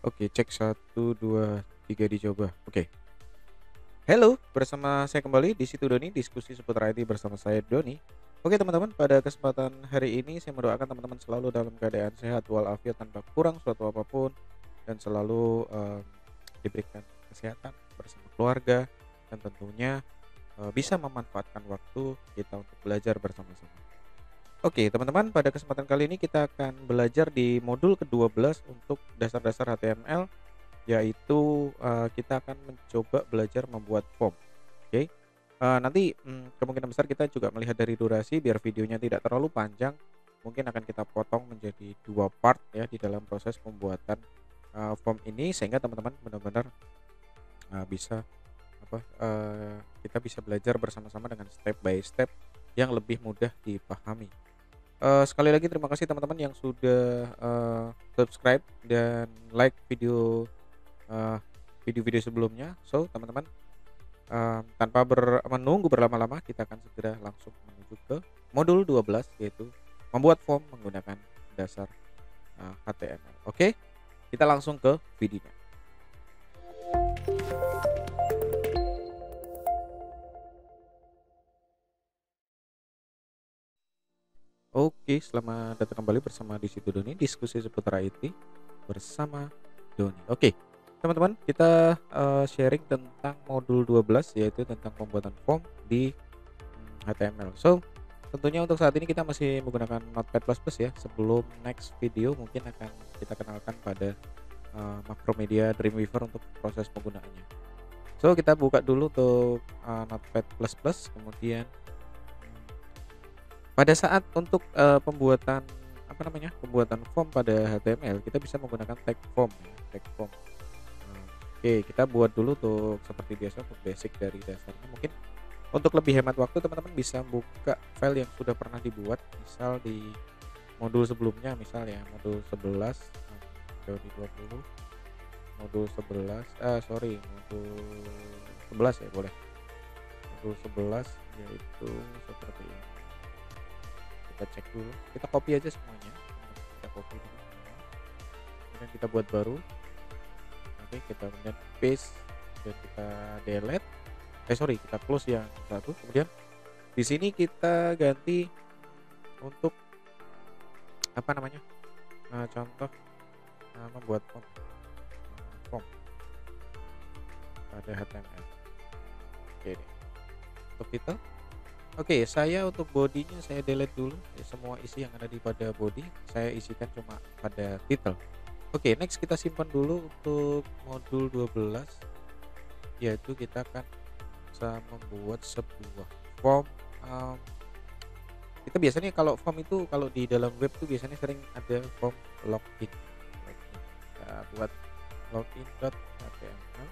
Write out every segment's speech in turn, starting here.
Oke, cek 1, 2, 3 dicoba. Oke. Halo, bersama saya kembali di situ Doni, diskusi seputar IT bersama saya Doni. Oke teman-teman, pada kesempatan hari ini saya mendoakan teman-teman selalu dalam keadaan sehat walafiat tanpa kurang suatu apapun dan selalu diberikan kesehatan bersama keluarga dan tentunya bisa memanfaatkan waktu kita untuk belajar bersama-sama. Oke, teman-teman, pada kesempatan kali ini kita akan belajar di modul ke-12 untuk dasar-dasar HTML, yaitu kita akan mencoba belajar membuat form. Oke, nanti kemungkinan besar kita juga melihat dari durasi biar videonya tidak terlalu panjang, mungkin akan kita potong menjadi 2 part ya di dalam proses pembuatan form ini sehingga teman-teman benar-benar bisa kita bisa belajar bersama-sama dengan step by step yang lebih mudah dipahami. Sekali lagi terima kasih teman-teman yang sudah subscribe dan like eee, video-video sebelumnya. So, teman-teman, tanpa menunggu berlama-lama kita akan segera langsung menuju ke modul 12 yaitu membuat form menggunakan dasar HTML. Oke, kita langsung ke videonya. Oke, selamat datang kembali bersama di situ Doni, diskusi seputar IT bersama Doni. Oke, teman-teman, kita sharing tentang modul 12 yaitu tentang pembuatan form di HTML. So, tentunya untuk saat ini kita masih menggunakan Notepad++ ya. Sebelum next video mungkin akan kita kenalkan pada Macromedia Dreamweaver untuk proses penggunaannya. So, kita buka dulu untuk Notepad++, kemudian pada saat untuk pembuatan pembuatan form pada HTML kita bisa menggunakan tag form ya, tag form. Oke, kita buat dulu untuk seperti biasa untuk basic dari dasarnya. Mungkin untuk lebih hemat waktu teman-teman bisa buka file yang sudah pernah dibuat, misal di modul sebelumnya, misal ya modul 11 teori 20, modul 11 modul 11 ya boleh. Modul 11 yaitu seperti ini. Kita cek dulu, kita copy aja semuanya. Kita copy dulu semua. Kemudian kita buat baru. Oke, kita kemudian paste dan kita delete. Kita close yang satu. Kemudian di sini kita ganti untuk contoh membuat form pada HTML. Oke deh. Untuk title, oke, saya untuk bodinya saya delete dulu ya, semua isi yang ada di pada body saya isikan cuma pada title. Oke, next kita simpan dulu untuk modul 12 yaitu kita akan bisa membuat sebuah form. Kita biasanya kalau form itu kalau di dalam web tuh biasanya sering ada form login. Kita buat login.html.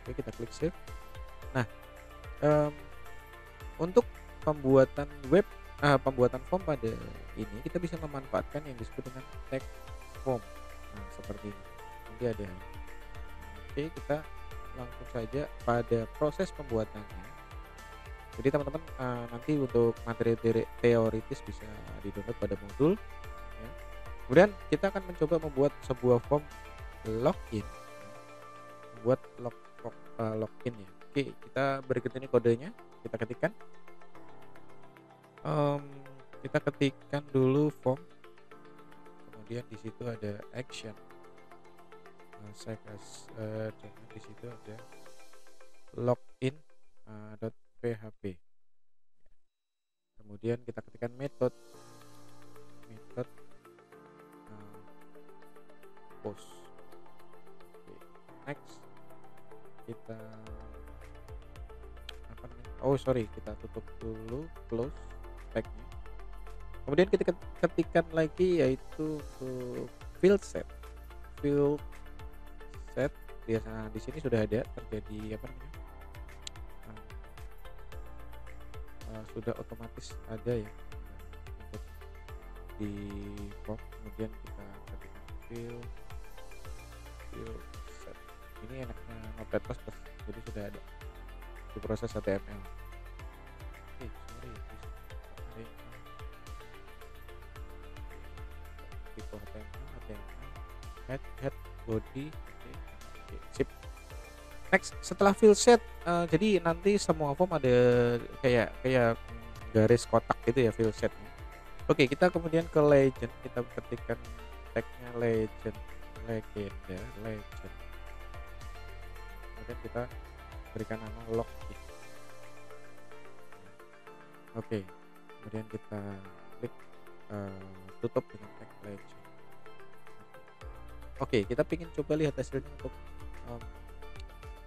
Oke, kita klik save. Nah, untuk pembuatan form pada ini kita bisa memanfaatkan yang disebut dengan tag form. Nah, seperti ini. Nanti ada. Oke, kita langsung saja pada proses pembuatannya. Jadi teman-teman nanti untuk materi teoritis bisa di-download pada modul ya. Kemudian kita akan mencoba membuat sebuah form login. Membuat login ya. Oke, kita berikut ini kodenya, kita ketikkan. Kita ketikkan dulu form. Kemudian di situ ada action. Dan di situ ada login .php. Kemudian kita ketikkan method post. Oke, next kita kita tutup dulu, close tagnya. Kemudian kita ketikkan lagi yaitu untuk field set. Biasa di sini sudah ada terjadi sudah otomatis ada ya untuk di form. Kemudian kita ketikkan field set. Ini enaknya Notepad++, jadi sudah ada di proses HTML. Tipe HTML head body, oke, sip. Next, setelah fill set, jadi nanti semua form ada kayak kayak, garis kotak gitu ya fill setnya. Oke, kita kemudian ke legend, kita ketikkan tag-nya legend, legenda, legend. Kemudian kita berikan nama login. Oke, kemudian kita klik, tutup dengan tag legend. Oke, kita ingin coba lihat hasilnya untuk, mmm,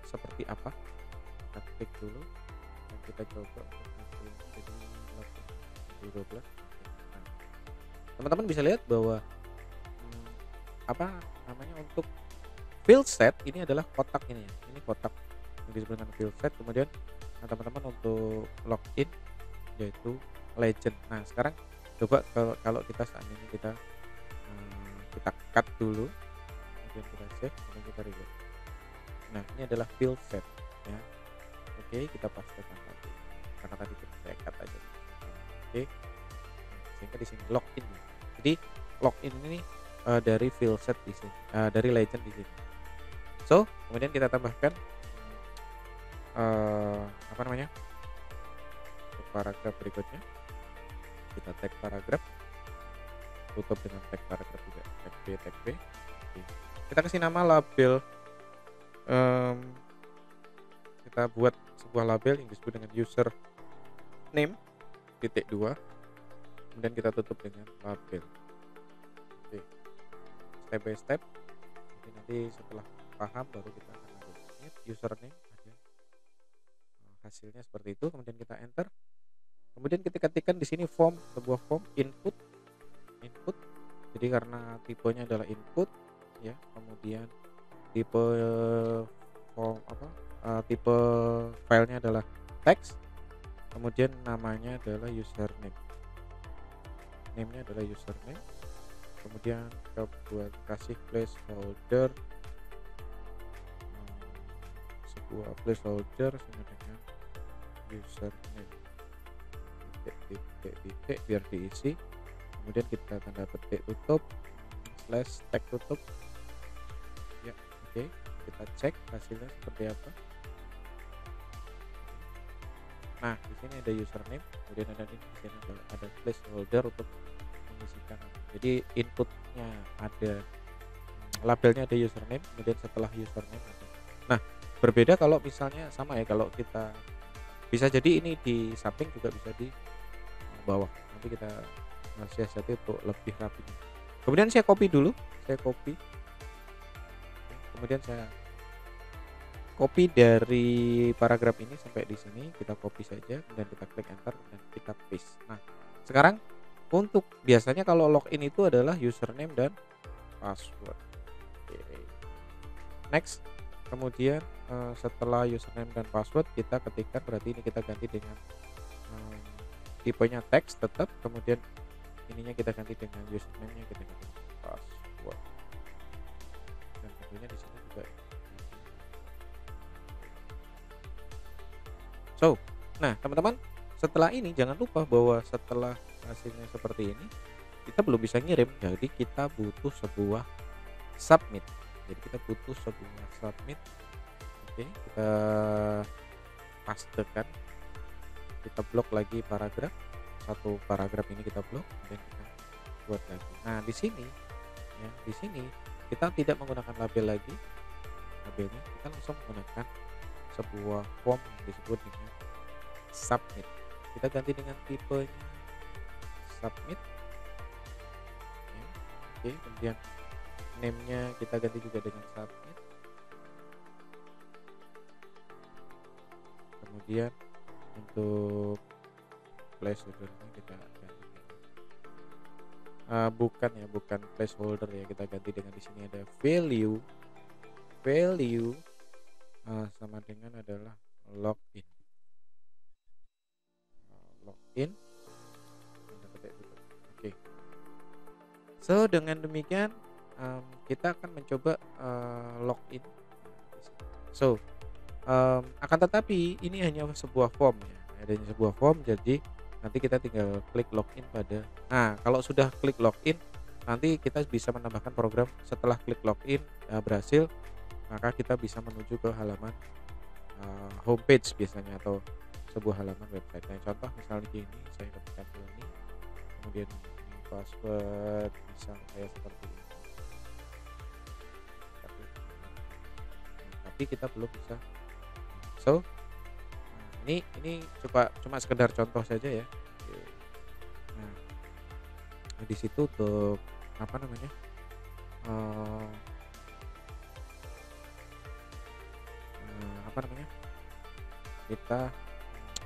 seperti apa. Kita klik dulu dan kita coba untuk hasilnya jadi login 2012. Nah, teman-teman bisa lihat bahwa, mmm, apa namanya, untuk field set ini adalah kotak ini ya, ini kotak yang disebut dengan field set. Kemudian, nah, teman-teman untuk login yaitu legend. Nah, sekarang coba kalau kita saat ini kita cut dulu, kemudian kita save, kemudian kita reload. Nah, ini adalah field set ya. Oke, kita pastekan tadi, karena tadi saya cut aja. Oke, sehingga di sini login ya. Jadi login ini dari field set di sini, dari legend di sini. So, kemudian kita tambahkan, apa namanya, untuk paragraf berikutnya, kita tag paragraf, tutup dengan tag paragraf juga, tag B. Oke. Kita kasih nama label, kita buat sebuah label yang disebut dengan user name titik 2, kemudian kita tutup dengan label. Oke, step by step. Jadi nanti setelah paham baru kita akan lanjut. Ini username ada, hasilnya seperti itu, kemudian kita enter. Kemudian kita ketikkan di sini form, sebuah form input. Jadi karena tipenya adalah input ya, kemudian tipe form tipe filenya adalah text, kemudian namanya adalah username. Name-nya adalah username. Kemudian kita buat kasih placeholder, sebuah placeholder sama dengan username. Titik biar diisi. Kemudian kita tanda petik tutup slash tag tutup. Ya, oke. Kita cek hasilnya seperti apa. Nah, di sini ada username, kemudian ada di sini ada placeholder untuk mengisikan. Jadi inputnya ada, labelnya ada username, kemudian setelah username ada. Nah, berbeda kalau misalnya sama ya, kalau kita bisa jadi ini di samping juga bisa di bawah. Nanti kita siasati untuk lebih rapinya. Kemudian saya copy dulu, kemudian saya copy dari paragraf ini sampai di sini, kita copy saja, kemudian kita klik enter dan kita paste. Nah, sekarang untuk biasanya kalau login itu adalah username dan password. Oke. Next, kemudian setelah username dan password kita ketikkan, berarti ini kita ganti dengan tipenya teks tetap, kemudian ininya kita ganti dengan username-nya kita ganti dengan password. Dan tentunya di sini juga. So, nah teman-teman, setelah ini jangan lupa bahwa setelah hasilnya seperti ini, kita belum bisa ngirim, jadi kita butuh sebuah submit. Jadi kita butuh sebuah submit. Oke, kita pastekan, kita blok lagi paragraf, satu paragraf ini kita blok, kemudian kita buat lagi. Nah, di sini ya, di sini kita tidak menggunakan label lagi, labelnya kita langsung menggunakan sebuah form yang disebut dengan submit. Kita ganti dengan tipenya submit ya. Oke, kemudian name-nya kita ganti juga dengan submit. Kemudian untuk placeholder-nya kita ganti bukan placeholder ya, kita ganti dengan di sini ada value sama dengan adalah login. Oke. So dengan demikian kita akan mencoba login. So akan tetapi ini hanya sebuah form ya, adanya sebuah form, jadi nanti kita tinggal klik login pada. Nah, kalau sudah klik login, nanti kita bisa menambahkan program setelah klik login berhasil, maka kita bisa menuju ke halaman homepage biasanya atau sebuah halaman website. Nah, contoh misalnya gini, saya ketikkan ini, kemudian ini password, misal saya seperti ini. Tapi kita belum bisa. So, ini cuma sekedar contoh saja ya. Oke. Nah, di situ untuk apa namanya? eh, apa namanya? Kita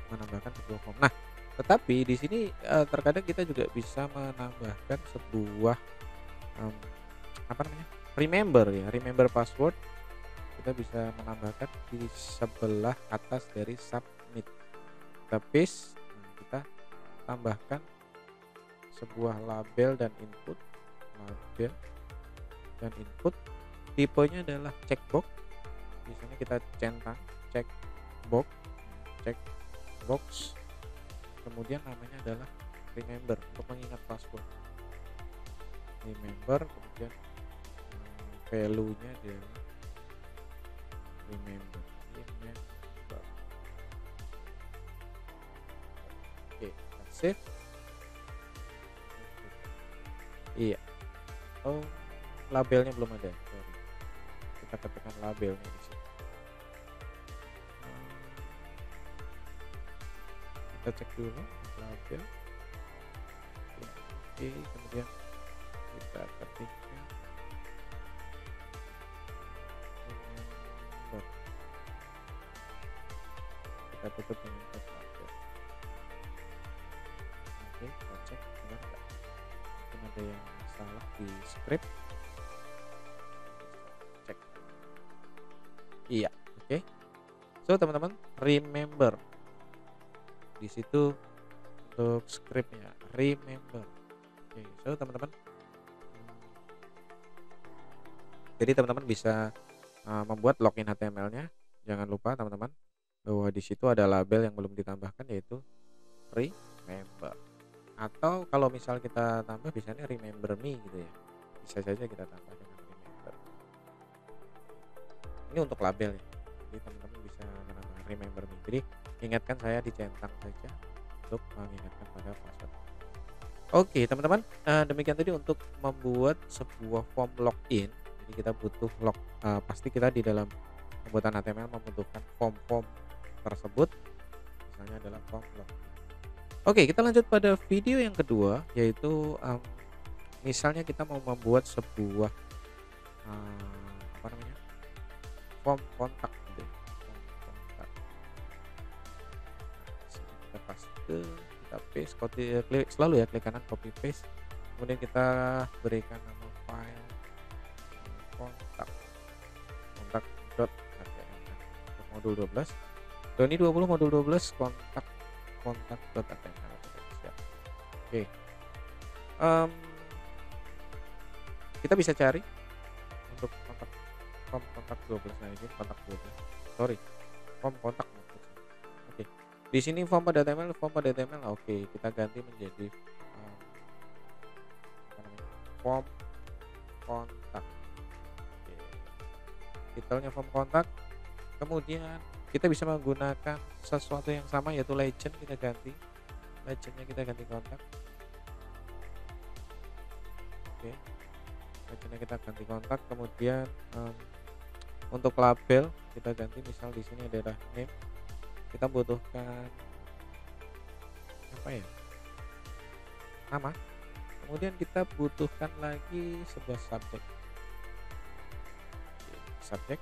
menambahkan sebuah form. Nah, tetapi di sini terkadang kita juga bisa menambahkan sebuah em, apa namanya? Remember password. Kita bisa menambahkan di sebelah atas dari submit. Kita paste, kita tambahkan sebuah label dan input. Label dan input. Tipenya adalah checkbox. Biasanya kita centang checkbox. Kemudian namanya adalah remember untuk mengingat password. Remember, kemudian value-nya adalah remember. Oke, kita save. Iya. Oh, labelnya belum ada. Sorry. Kita ketikkan labelnya di sini. Kita cek dulu label. Oke, kemudian kita ketikkan remember. Kita tutup dengan tab label. Oke, kita cek benar nggak? Mungkin ada yang salah di script. Cek. Iya, oke. So teman-teman, remember di situ untuk scriptnya remember. Oke, so teman-teman, jadi teman-teman bisa membuat login HTML-nya. Jangan lupa teman-teman bahwa di situ ada label yang belum ditambahkan, yaitu remember. Atau kalau misal kita tambah biasanya remember me gitu ya, bisa saja kita tambah dengan remember. Ini untuk label ya, jadi teman-teman bisa menambahkan remember me. Jadi ingatkan saya dicentang saja untuk mengingatkan pada password. Oke teman-teman, demikian tadi untuk membuat sebuah form login. Jadi kita butuh pasti kita di dalam pembuatan HTML membutuhkan form-form tersebut, misalnya adalah form login. Oke, kita lanjut pada video yang kedua, yaitu misalnya kita mau membuat sebuah apa namanya, form kontak gitu ya. Form kontak. Kita paste, klik selalu ya, klik kanan copy paste, kemudian kita berikan nama file kontak.html untuk modul 12, Doni 20 modul 12 kontak.html. Oke, kita bisa cari untuk form kontak 12. Nah, ini kontak 12, sorry, form kontak. Oke, di sini form pada HTML. Oke, kita ganti menjadi form kontak. Oke, titelnya form kontak. Kemudian kita bisa menggunakan sesuatu yang sama, yaitu legend. Kita ganti legendnya, kita ganti kontak. Oke, legendnya kita ganti kontak. Kemudian untuk label kita ganti, misal di sini adalah name. Kita butuhkan apa ya, nama. Kemudian kita butuhkan lagi sebuah subjek. Subjek,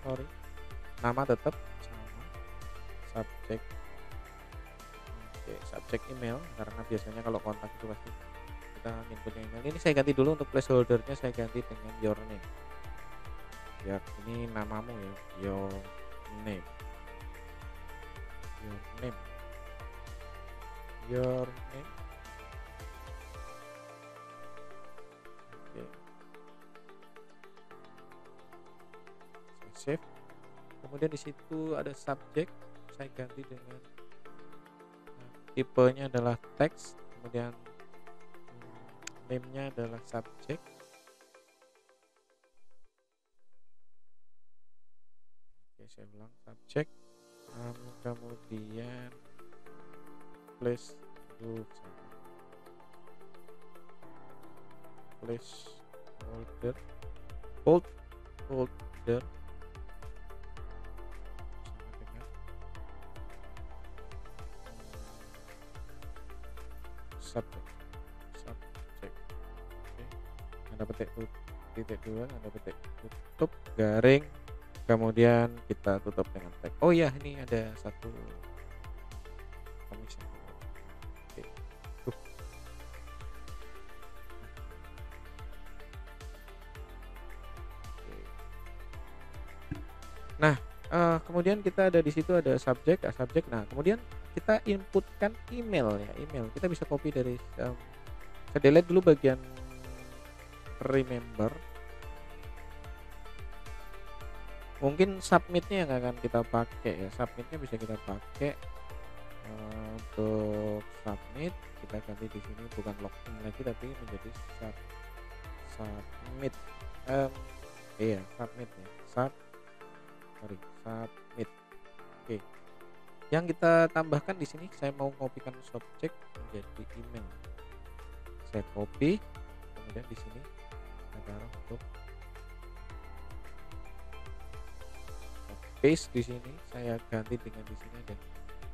sorry, nama tetap sama, subjek. Oke, subjek email, karena biasanya kalau kontak itu pasti kita inputnya email. Ini saya ganti dulu untuk placeholdernya, saya ganti dengan your name. Ya, ini namamu ya, your name. Oke, saya save. Kemudian di situ ada subjek, saya ganti dengan tipenya adalah teks. Kemudian name-nya adalah subject. Oke, saya ulang, subject. Kemudian place holder sama dengan subject. Oke. Anda petik titik 2, Anda petik tutup garing, kemudian kita tutup dengan tag. Oh ya, ini ada satu komis. Oke. Nah, kemudian kita ada di situ ada subjek. Nah, kemudian kita inputkan email ya, email. Kita bisa copy dari saya delete dulu bagian remember. Mungkin submitnya yang akan kita pakai ya. Submitnya bisa kita pakai untuk submit, kita ganti di sini bukan login lagi tapi menjadi submit. Iya, submit ya. Submit. Oke. Yang kita tambahkan di sini, saya mau kopikan subjek menjadi email. Saya copy, kemudian di sini saya taruh untuk paste di sini, saya ganti dengan di sini dan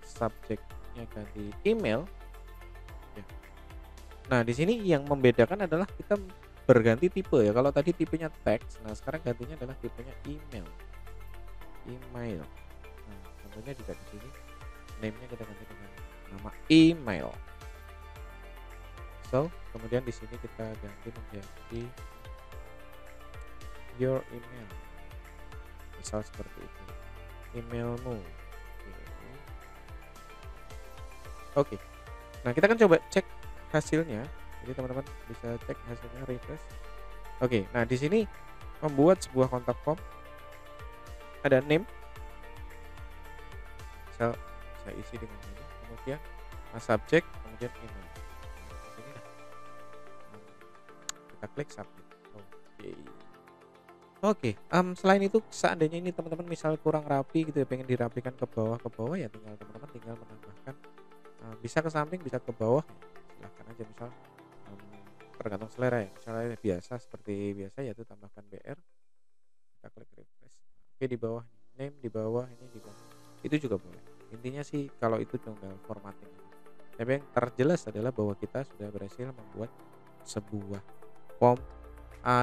subjeknya ganti email. Ya. Nah, di sini yang membedakan adalah kita berganti tipe ya. Kalau tadi tipenya teks, nah sekarang gantinya adalah tipenya email. Nah, contohnya juga di sini name-nya kita ganti dengan nama email. So, kemudian di sini kita ganti menjadi your email. Misal seperti itu. Emailmu. Oke. Nah, kita kan coba cek hasilnya. Jadi teman-teman bisa cek hasilnya, refresh. Oke, nah di sini membuat sebuah kontak form. Ada name. Saya isi dengan ini. Kemudian subject, kemudian email. Nah, sini lah. Kita klik submit. Oke. Selain itu, seandainya ini teman-teman misal kurang rapi gitu ya, pengen dirapikan ke bawah ya, teman-teman tinggal menambahkan, bisa ke samping, bisa ke bawah. Silahkan aja, misal tergantung selera ya. Misalnya biasa seperti biasa yaitu tambahkan BR. Kita klik refresh. Oke, di bawah name, di bawah ini, di bawah. Itu juga boleh. Intinya sih kalau itu tinggal formatting. Tapi yang terjelas adalah bahwa kita sudah berhasil membuat sebuah form,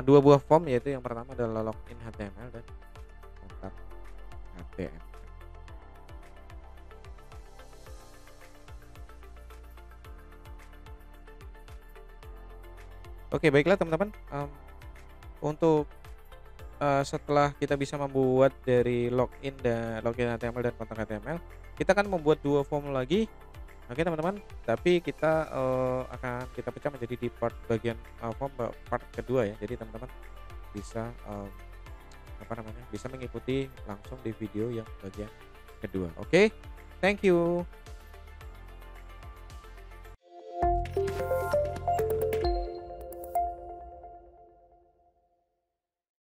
dua buah form, yaitu yang pertama adalah login HTML dan kontak HTML. Oke, baiklah teman-teman, untuk setelah kita bisa membuat dari login HTML dan kontak HTML, kita akan membuat dua form lagi. Oke teman-teman, tapi kita akan kita pecah menjadi di bagian form part kedua ya. Jadi teman-teman bisa bisa mengikuti langsung di video yang bagian kedua. Oke, thank you.